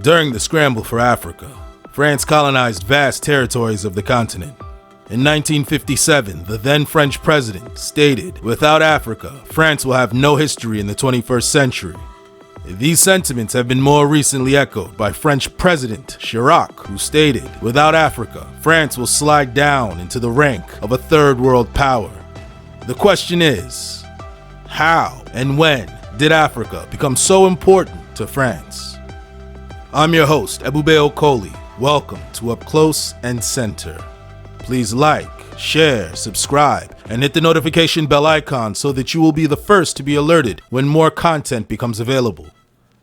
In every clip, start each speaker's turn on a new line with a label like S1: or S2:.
S1: During the scramble for Africa, France colonized vast territories of the continent. In 1957, the then French president stated, "Without Africa, France will have no history in the 21st century." These sentiments have been more recently echoed by French President Chirac, who stated, "Without Africa, France will slide down into the rank of a third world power." The question is, how and when did Africa become so important to France? I'm your host, Ebube Okoli. Welcome to Up Close and Center. Please like, share, subscribe, and hit the notification bell icon so that you will be the first to be alerted when more content becomes available.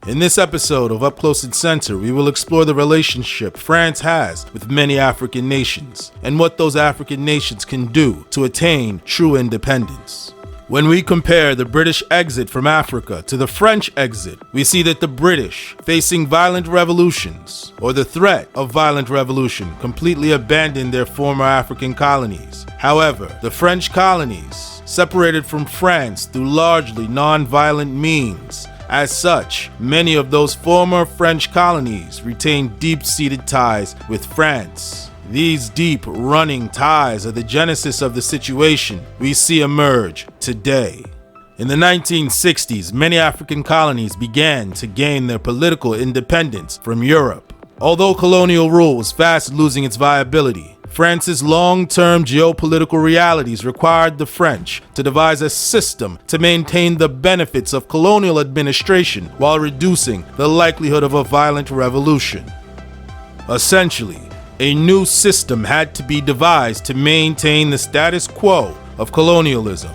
S1: In this episode of Up Close and Center, we will explore the relationship France has with many African nations and what those African nations can do to attain true independence. When we compare the British exit from Africa to the French exit, we see that the British, facing violent revolutions or the threat of violent revolution, completely abandoned their former African colonies. However, the French colonies separated from France through largely non-violent means. As such, many of those former French colonies retained deep-seated ties with France. These deep running ties are the genesis of the situation we see emerge today. In the 1960s, many African colonies began to gain their political independence from Europe. Although colonial rule was fast losing its viability, France's long-term geopolitical realities required the French to devise a system to maintain the benefits of colonial administration while reducing the likelihood of a violent revolution. Essentially, a new system had to be devised to maintain the status quo of colonialism.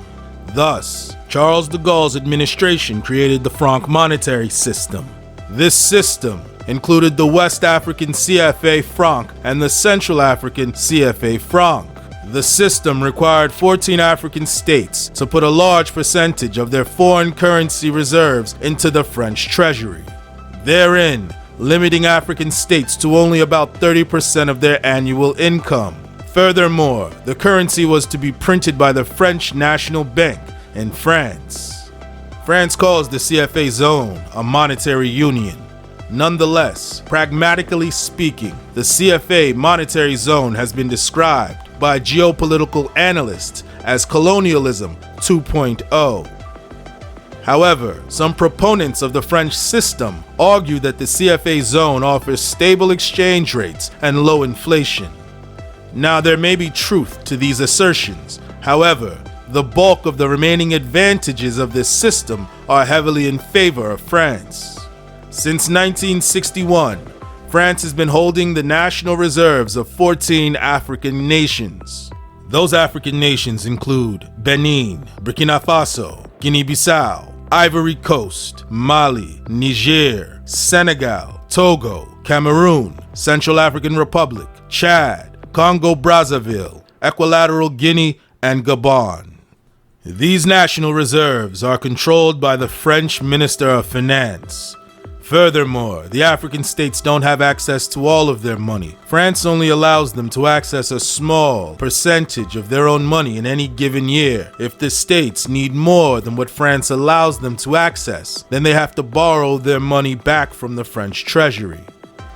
S1: Thus, Charles de Gaulle's administration created the franc monetary system. This system included the West African CFA franc and the Central African CFA franc. The system required 14 African states to put a large percentage of their foreign currency reserves into the French treasury, therein limiting African states to only about 30% of their annual income. Furthermore, the currency was to be printed by the French National Bank in France. France calls the CFA zone a monetary union. Nonetheless, pragmatically speaking, the CFA monetary zone has been described by geopolitical analysts as colonialism 2.0. However, some proponents of the French system argue that the CFA zone offers stable exchange rates and low inflation. Now, there may be truth to these assertions. However, the bulk of the remaining advantages of this system are heavily in favor of France. Since 1961, France has been holding the national reserves of 14 African nations. Those African nations include Benin, Burkina Faso, Guinea-Bissau, Ivory Coast, Mali, Niger, Senegal, Togo, Cameroon, Central African Republic, Chad, Congo-Brazzaville, Equilateral Guinea, and Gabon. These national reserves are controlled by the French Minister of Finance. Furthermore, the African states don't have access to all of their money. France only allows them to access a small percentage of their own money in any given year. If the states need more than what France allows them to access, then they have to borrow their money back from the French treasury.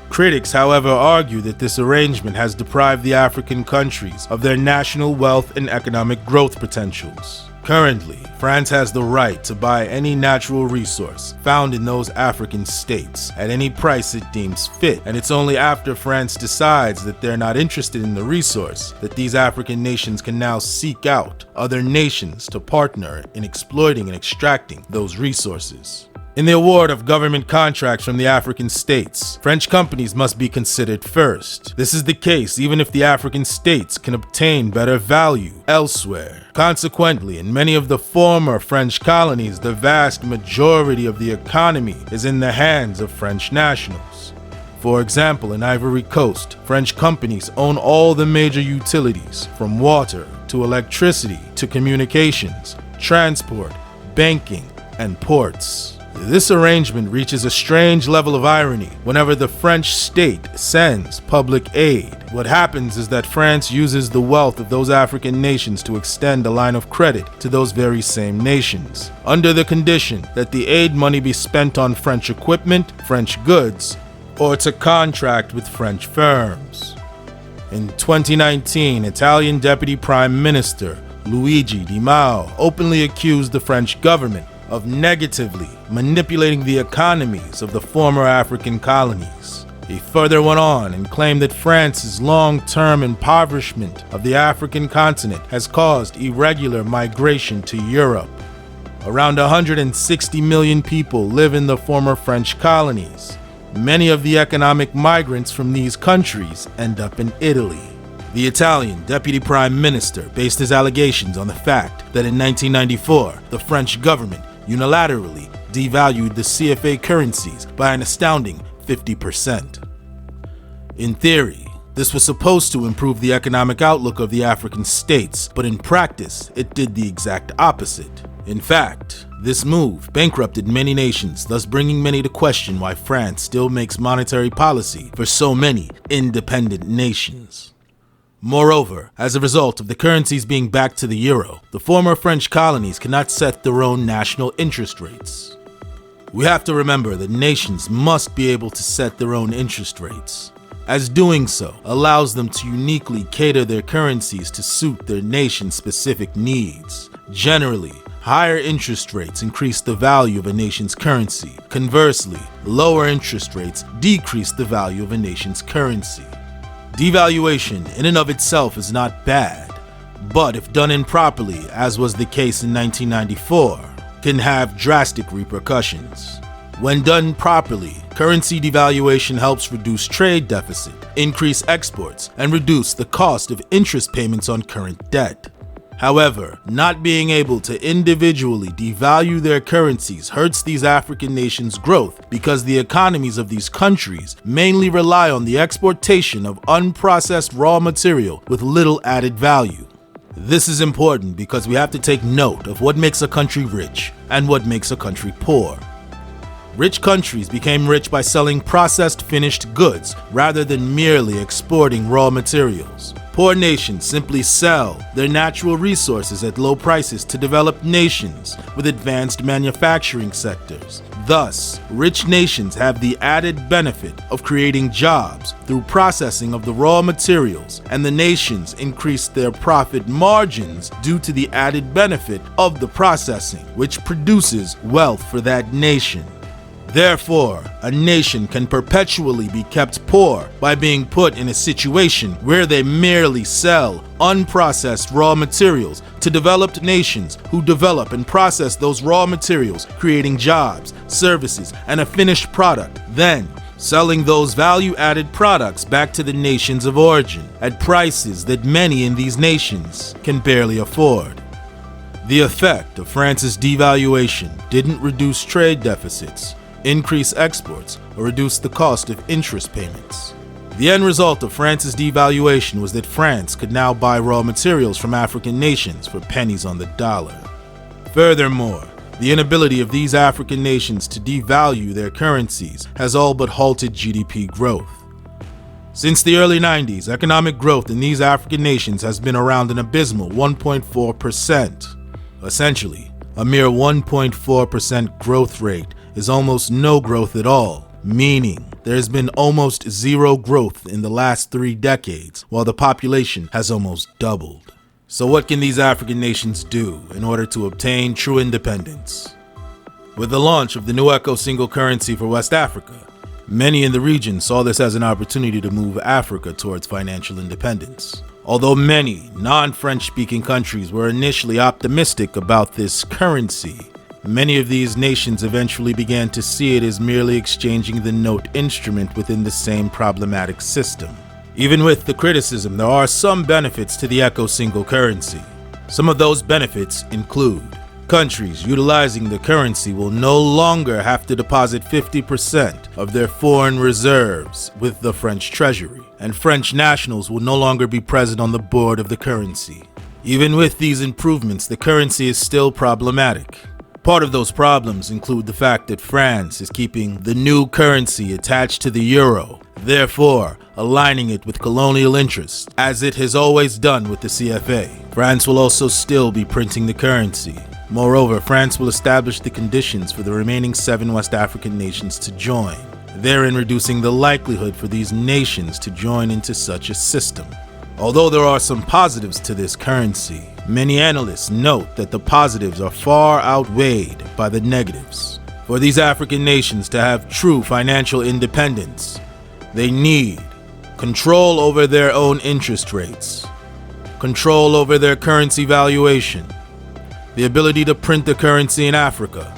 S1: Critics, however, argue that this arrangement has deprived the African countries of their national wealth and economic growth potentials. Currently, France has the right to buy any natural resource found in those African states at any price it deems fit, and it's only after France decides that they're not interested in the resource that these African nations can now seek out other nations to partner in exploiting and extracting those resources. In the award of government contracts from the African states, French companies must be considered first. This is the case even if the African states can obtain better value elsewhere. Consequently, in many of the former French colonies, the vast majority of the economy is in the hands of French nationals. For example, in Ivory Coast, French companies own all the major utilities, from water to electricity to communications, transport, banking, and ports. This arrangement reaches a strange level of irony whenever the French state sends public aid. What happens is that France uses the wealth of those African nations to extend a line of credit to those very same nations, under the condition that the aid money be spent on French equipment, French goods, or to contract with French firms. In 2019, Italian Deputy Prime Minister Luigi Di Maio openly accused the French government of negatively manipulating the economies of the former African colonies. He further went on and claimed that France's long-term impoverishment of the African continent has caused irregular migration to Europe. Around 160 million people live in the former French colonies. Many of the economic migrants from these countries end up in Italy. The Italian Deputy Prime Minister based his allegations on the fact that in 1994, the French government unilaterally devalued the CFA currencies by an astounding 50%. In theory, this was supposed to improve the economic outlook of the African states, but in practice, it did the exact opposite. In fact, this move bankrupted many nations, thus bringing many to question why France still makes monetary policy for so many independent nations. Moreover, as a result of the currencies being back to the euro, the former French colonies cannot set their own national interest rates. We have to remember that nations must be able to set their own interest rates, as doing so allows them to uniquely cater their currencies to suit their nation's specific needs. Generally, higher interest rates increase the value of a nation's currency. Conversely, lower interest rates decrease the value of a nation's currency. Devaluation in and of itself is not bad, but if done improperly, as was the case in 1994, can have drastic repercussions. When done properly, currency devaluation helps reduce trade deficit, increase exports, and reduce the cost of interest payments on current debt. However, not being able to individually devalue their currencies hurts these African nations' growth because the economies of these countries mainly rely on the exportation of unprocessed raw material with little added value. This is important because we have to take note of what makes a country rich and what makes a country poor. Rich countries became rich by selling processed finished goods rather than merely exporting raw materials. Poor nations simply sell their natural resources at low prices to developed nations with advanced manufacturing sectors. Thus, rich nations have the added benefit of creating jobs through processing of the raw materials, and the nations increase their profit margins due to the added benefit of the processing, which produces wealth for that nation. Therefore, a nation can perpetually be kept poor by being put in a situation where they merely sell unprocessed raw materials to developed nations who develop and process those raw materials, creating jobs, services, and a finished product, then selling those value-added products back to the nations of origin at prices that many in these nations can barely afford. The effect of France's devaluation didn't reduce trade deficits, increase exports, or reduce the cost of interest payments. The end result of France's devaluation was that France could now buy raw materials from African nations for pennies on the dollar. Furthermore, the inability of these African nations to devalue their currencies has all but halted GDP growth. Since the early 90s, economic growth in these African nations has been around an abysmal 1.4%. Essentially, a mere 1.4% growth rate is almost no growth at all, meaning there has been almost zero growth in the last 3 decades, while the population has almost doubled. So what can these African nations do in order to obtain true independence? With the launch of the new Eco single currency for West Africa, many in the region saw this as an opportunity to move Africa towards financial independence. Although many non-French-speaking countries were initially optimistic about this currency, many of these nations eventually began to see it as merely exchanging the note instrument within the same problematic system. Even with the criticism, there are some benefits to the Eco single currency. Some of those benefits include countries utilizing the currency will no longer have to deposit 50% of their foreign reserves with the French treasury, and French nationals will no longer be present on the board of the currency. Even with these improvements, the currency is still problematic. Part of those problems include the fact that France is keeping the new currency attached to the euro, therefore aligning it with colonial interests, as it has always done with the CFA. France will also still be printing the currency. Moreover, France will establish the conditions for the remaining 7 West African nations to join. therein reducing the likelihood for these nations to join into such a system. Although there are some positives to this currency, many analysts note that the positives are far outweighed by the negatives. For these African nations to have true financial independence, they need control over their own interest rates, control over their currency valuation, the ability to print the currency in Africa,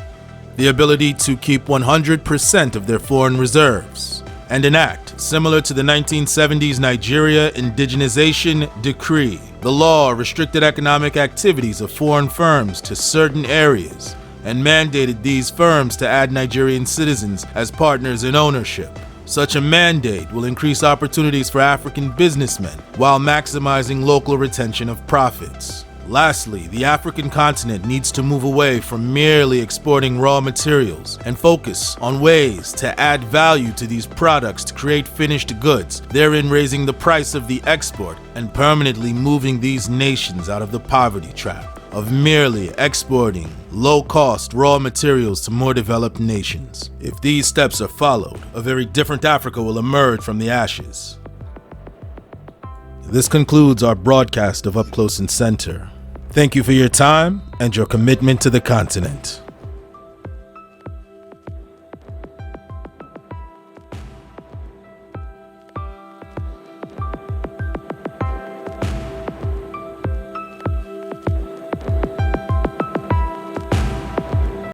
S1: the ability to keep 100% of their foreign reserves, and enact, similar to the 1970s Nigeria Indigenization Decree, the law restricted economic activities of foreign firms to certain areas and mandated these firms to add Nigerian citizens as partners in ownership. Such a mandate will increase opportunities for African businessmen while maximizing local retention of profits. Lastly, the African continent needs to move away from merely exporting raw materials and focus on ways to add value to these products to create finished goods, therein raising the price of the export and permanently moving these nations out of the poverty trap of merely exporting low-cost raw materials to more developed nations. If these steps are followed, a very different Africa will emerge from the ashes. This concludes our broadcast of Up Close and Center. Thank you for your time and your commitment to the continent.